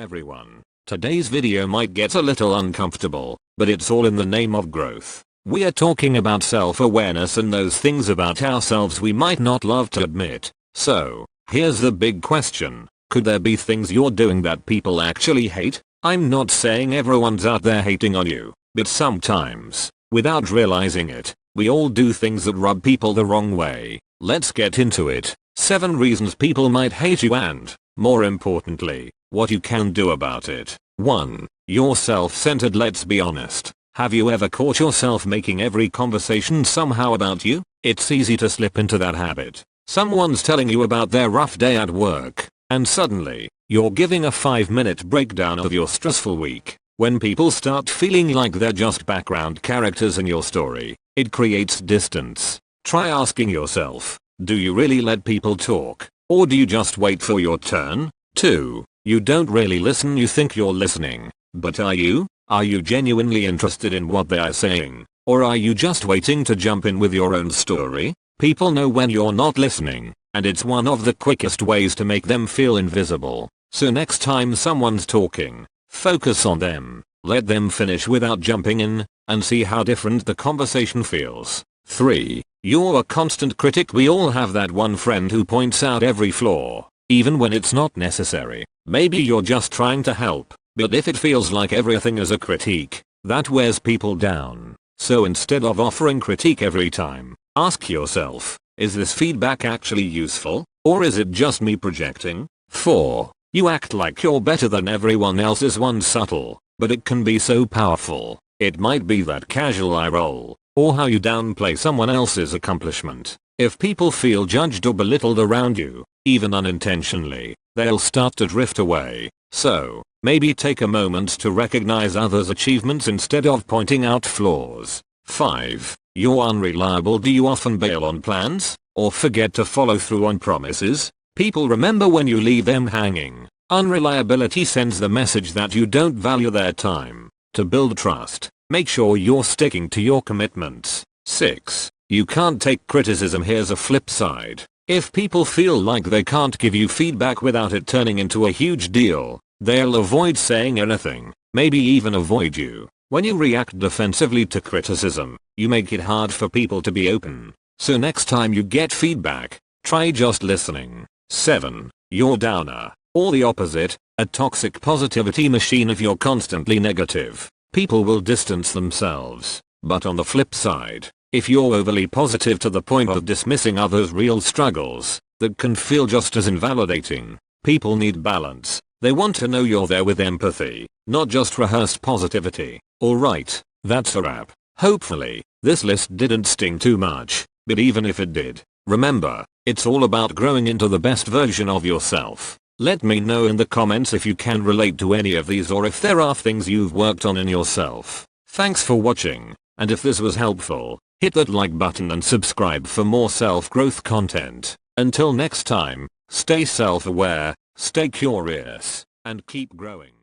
everyone. Today's video might get a little uncomfortable, but it's all in the name of growth. We are talking about self-awareness and those things about ourselves we might not love to admit. So, here's the big question. Could there be things you're doing that people actually hate? I'm not saying everyone's out there hating on you, but sometimes, without realizing it, we all do things that rub people the wrong way. Let's get into it. 7 reasons people might hate you and, more importantly, what you can do about it. 1. You're self-centered. Let's be honest. Have you ever caught yourself making every conversation somehow about you? It's easy to slip into that habit. Someone's telling you about their rough day at work, and suddenly, you're giving a 5-minute breakdown of your stressful week. When people start feeling like they're just background characters in your story, it creates distance. Try asking yourself, do you really let people talk, or do you just wait for your turn? 2. You don't really listen. You think you're listening, but are you? Are you genuinely interested in what they are saying, or are you just waiting to jump in with your own story? People know when you're not listening, and it's one of the quickest ways to make them feel invisible. So next time someone's talking, focus on them, let them finish without jumping in, and see how different the conversation feels. 3. You're a constant critic. We all have that one friend who points out every flaw, even when it's not necessary. Maybe you're just trying to help, but if it feels like everything is a critique, that wears people down. So instead of offering critique every time, ask yourself, is this feedback actually useful, or is it just me projecting? 4. You act like you're better than everyone else. Is one subtle, but it can be so powerful. It might be that casual eye roll, or how you downplay someone else's accomplishment. If people feel judged or belittled around you, even unintentionally, they'll start to drift away. So, maybe take a moment to recognize others' achievements instead of pointing out flaws. 5. You're unreliable. Do you often bail on plans, or forget to follow through on promises? People remember when you leave them hanging. Unreliability sends the message that you don't value their time. To build trust, make sure you're sticking to your commitments. 6. You can't take criticism. Here's a flip side. If people feel like they can't give you feedback without it turning into a huge deal, they'll avoid saying anything, maybe even avoid you. When you react defensively to criticism, you make it hard for people to be open. So next time you get feedback, try just listening. 7. You're downer, or the opposite, a toxic positivity machine. If you're constantly negative, people will distance themselves. But on the flip side, if you're overly positive to the point of dismissing others' real struggles, that can feel just as invalidating. People need balance. They want to know you're there with empathy, not just rehearsed positivity. Alright, that's a wrap. Hopefully, this list didn't sting too much, but even if it did, remember, it's all about growing into the best version of yourself. Let me know in the comments if you can relate to any of these or if there are things you've worked on in yourself. Thanks for watching, and if this was helpful, hit that like button and subscribe for more self-growth content. Until next time, stay self-aware, stay curious, and keep growing.